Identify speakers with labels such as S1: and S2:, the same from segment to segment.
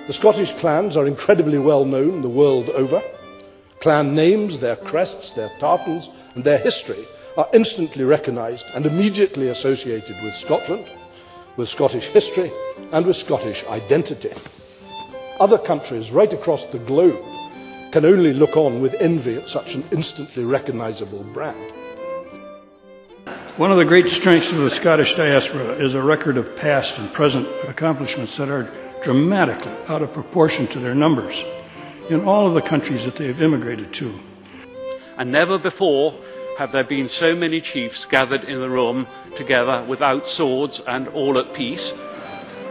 S1: The Scottish clans are incredibly well known the world over. Clan names, their crests, their tartans and their history are instantly recognised and immediately associated with Scotland, with Scottish history and with Scottish identity. Other countries right across the globe can only look on with envy at such an instantly recognisable brand.
S2: One of the great strengths of the Scottish diaspora is a record of past and present accomplishments that are dramatically out of proportion to their numbers in all of the countries that they have immigrated to.
S3: And never before have there been so many chiefs gathered in the room together without swords and all at peace,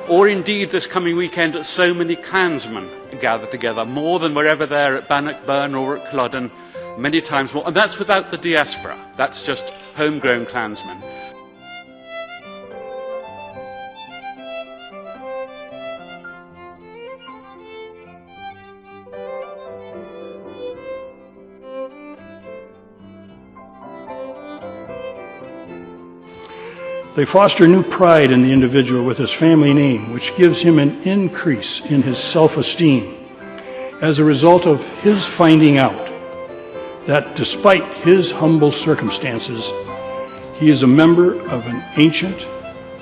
S3: or indeed this coming weekend so many clansmen gathered together, more than were ever there at Bannockburn or at Culloden, many times more. And that's without the diaspora, that's just homegrown clansmen.
S2: They foster new pride in the individual with his family name, which gives him an increase in his self-esteem as a result of his finding out that despite his humble circumstances, he is a member of an ancient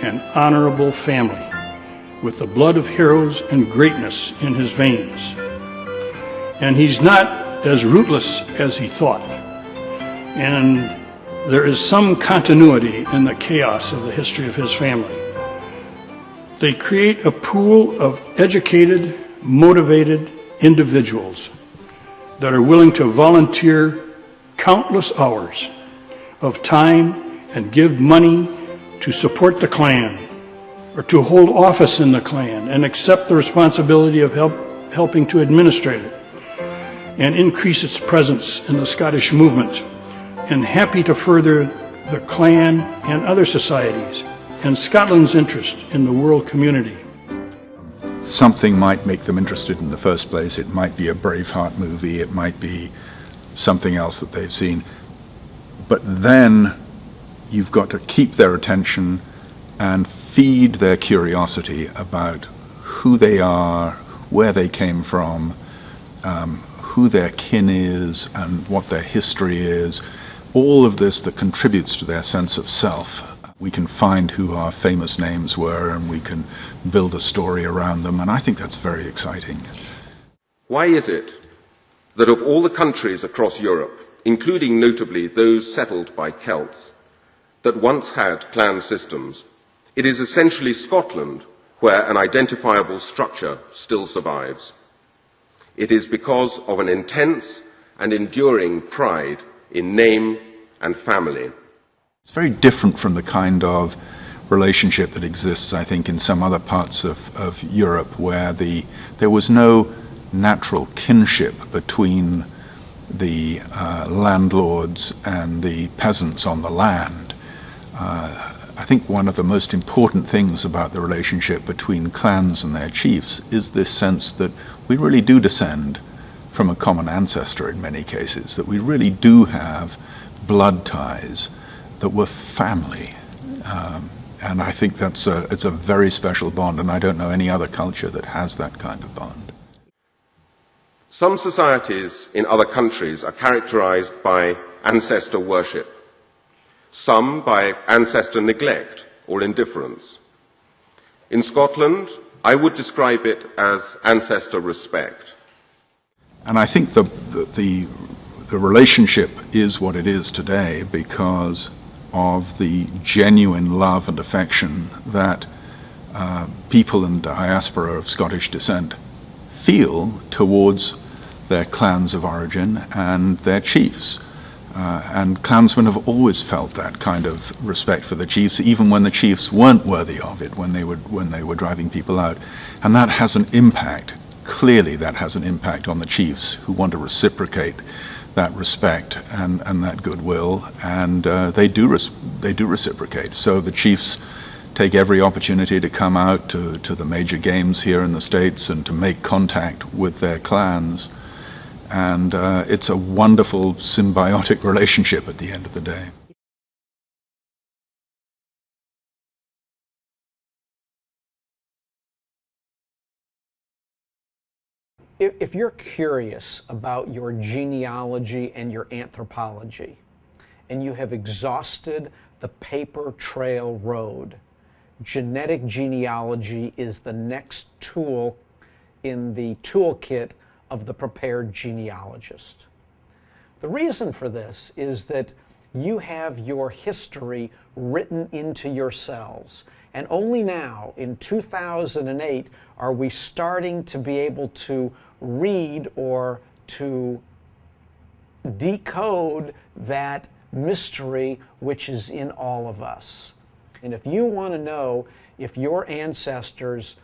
S2: and honorable family with the blood of heroes and greatness in his veins. And he's not as rootless as he thought. And there is some continuity in the chaos of the history of his family. They create a pool of educated, motivated individuals that are willing to volunteer countless hours of time and give money to support the clan or to hold office in the clan and accept the responsibility of helping to administrate it and increase its presence in the Scottish movement, and happy to further the clan and other societies and Scotland's interest in the world community.
S4: Something might make them interested in the first place. It might be a Braveheart movie, it might be something else that they've seen. But then you've got to keep their attention and feed their curiosity about who they are, where they came from, who their kin is and what their history is. All of this that contributes to their sense of self. We can find who our famous names were and we can build a story around them, and I think that's very exciting.
S5: Why is it that of all the countries across Europe, including notably those settled by Celts, that once had clan systems, it is essentially Scotland where an identifiable structure still survives? It is because of an intense and enduring pride in name and family.
S4: It's very different from the kind of relationship that exists, I think, in some other parts of Europe where there was no natural kinship between the landlords and the peasants on the land. I think one of the most important things about the relationship between clans and their chiefs is this sense that we really do descend from a common ancestor in many cases, that we really do have blood ties, that we're family. And I think it's a very special bond, and I don't know any other culture that has that kind of bond.
S5: Some societies in other countries are characterized by ancestor worship, some by ancestor neglect or indifference. In Scotland, I would describe it as ancestor respect.
S4: And I think the relationship is what it is today because of the genuine love and affection that people in the diaspora of Scottish descent feel towards their clans of origin and their chiefs. And clansmen have always felt that kind of respect for the chiefs, even when the chiefs weren't worthy of it, when they were driving people out. And that has an impact. Clearly that has an impact on the chiefs who want to reciprocate that respect and that goodwill, and they do reciprocate. So the chiefs take every opportunity to come out to the major games here in the States and to make contact with their clans, and it's a wonderful symbiotic relationship at the end of the day.
S6: If you're curious about your genealogy and your anthropology, and you have exhausted the paper trail road, genetic genealogy is the next tool in the toolkit of the prepared genealogist. The reason for this is that you have your history written into your cells. And only now, in 2008, are we starting to be able to read or to decode that mystery which is in all of us. And if you want to know if your ancestors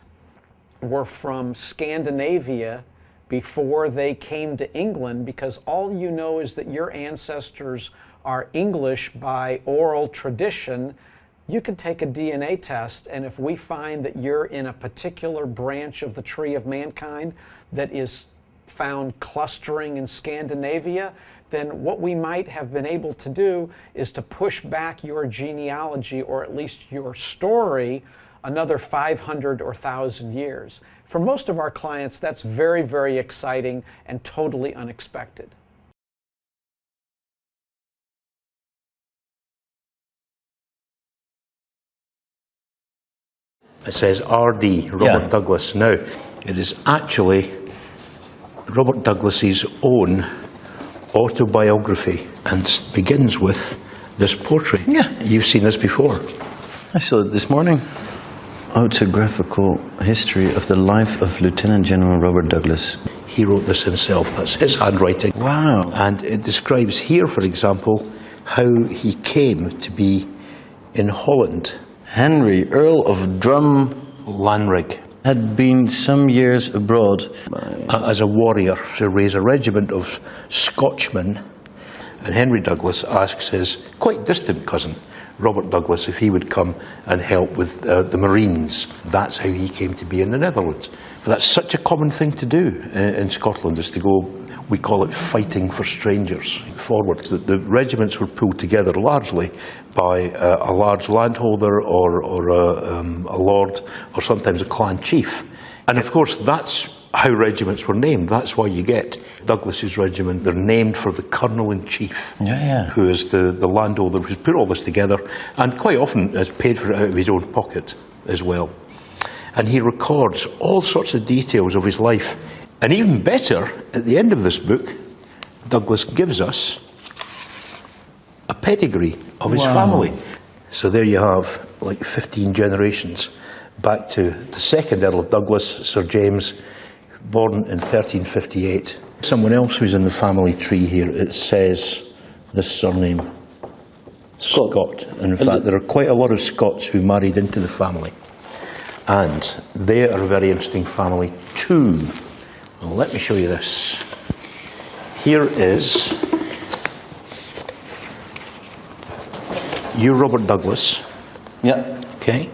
S6: were from Scandinavia before they came to England, because all you know is that your ancestors are English by oral tradition, you can take a DNA test, and if we find that you're in a particular branch of the tree of mankind that is found clustering in Scandinavia, then what we might have been able to do is to push back your genealogy, or at least your story, another 500 or 1,000 years. For most of our clients, that's very, very exciting and totally unexpected.
S7: It says R.D., Robert Douglas. Now, it is actually Robert Douglas's own autobiography and begins with this portrait.
S8: Yeah.
S7: You've seen this before.
S8: I saw it this morning. Autographical history of the life of Lieutenant General Robert Douglas.
S7: He wrote this himself. That's his handwriting.
S8: Wow.
S7: And it describes here, for example, how he came to be in Holland.
S8: Henry, Earl of
S7: Lanrig.
S8: had been some years abroad.
S7: As a warrior to raise a regiment of Scotchmen. And Henry Douglas asks his quite distant cousin, Robert Douglas, if he would come and help with the Marines. That's how he came to be in the Netherlands. But that's such a common thing to do in Scotland, is to go, we call it fighting for strangers, forward. The regiments were pulled together largely by a large landholder or a lord, or sometimes a clan chief. And of course that's how regiments were named. That's why you get Douglas's regiment. They're named for the colonel-in-chief, who is the landholder who's put all this together, and quite often has paid for it out of his own pocket as well. And he records all sorts of details of his life. And even better, at the end of this book, Douglas gives us a pedigree of his family. So there you have like 15 generations back to the second Earl of Douglas, Sir James, born in 1358. Someone else who's in the family tree here, it says this surname, Scott. And in fact, there are quite a lot of Scots who married into the family. And they are a very interesting family too. Well, let me show you this. Here is Robert Douglas.
S8: Yeah.
S7: Okay.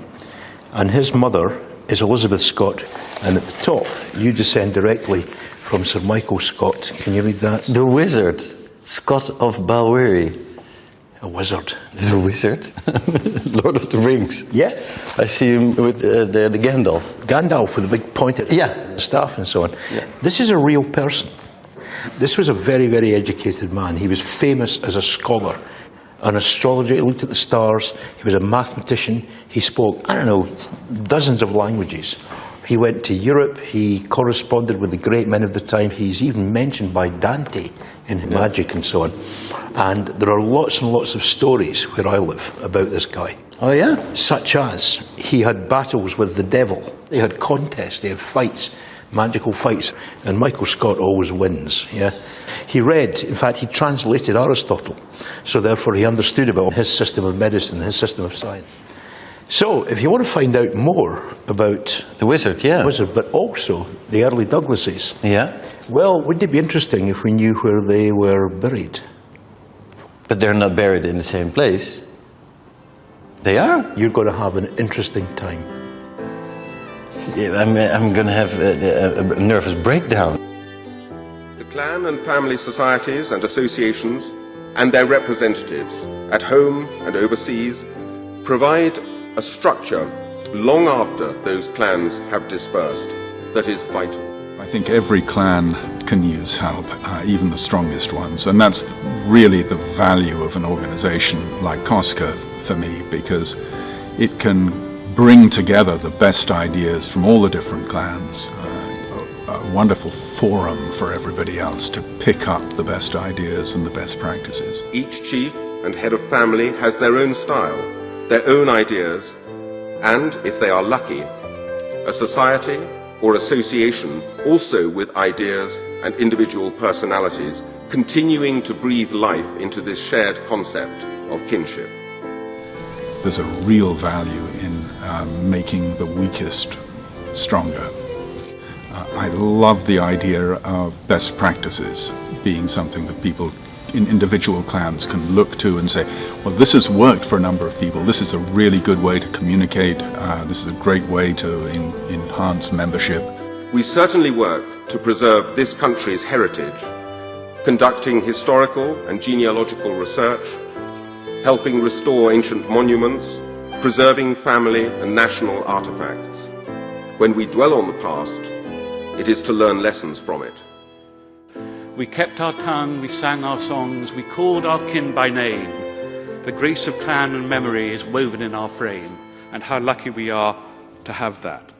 S7: And his mother is Elizabeth Scott. And at the top, you descend directly from Sir Michael Scott. Can you read that?
S8: The wizard, Scott of Balwearie.
S7: A wizard.
S8: The wizard? Lord of the Rings.
S7: Yeah.
S8: I see him with the Gandalf.
S7: Gandalf with the big pointed staff and so on.
S8: Yeah.
S7: This is a real person. This was a very, very educated man. He was famous as a scholar, an astrologer. He looked at the stars. He was a mathematician. He spoke, I don't know, dozens of languages. He went to Europe. He corresponded with the great men of the time. He's even mentioned by Dante in Magic and so on. And there are lots and lots of stories where I live about this guy.
S8: Oh, yeah?
S7: Such as he had battles with the devil. They had contests. They had fights, magical fights. And Michael Scott always wins, yeah? He read, in fact, he translated Aristotle. So therefore he understood about his system of medicine, his system of science. So, if you want to find out more about
S8: the wizard,
S7: but also the early Douglases,
S8: well,
S7: wouldn't it be interesting if we knew where they were buried?
S8: But they're not buried in the same place. They are.
S7: You're going to have an interesting time.
S8: Yeah, I'm going to have a nervous breakdown.
S5: The clan and family societies and associations and their representatives at home and overseas provide a structure long after those clans have dispersed that is vital.
S4: I think every clan can use help, even the strongest ones, and that's really the value of an organization like Cosca for me, because it can bring together the best ideas from all the different clans, a wonderful forum for everybody else to pick up the best ideas and the best practices.
S5: Each chief and head of family has their own style, their own ideas, and, if they are lucky, a society or association also with ideas and individual personalities, continuing to breathe life into this shared concept of kinship.
S4: There's a real value in making the weakest stronger. I love the idea of best practices being something that people in individual clans can look to and say, well, this has worked for a number of people. This is a really good way to communicate. This is a great way to enhance membership.
S5: We certainly work to preserve this country's heritage, conducting historical and genealogical research, helping restore ancient monuments, preserving family and national artifacts. When we dwell on the past, it is to learn lessons from it.
S3: We kept our tongue, we sang our songs, we called our kin by name. The grace of clan and memory is woven in our frame, and how lucky we are to have that.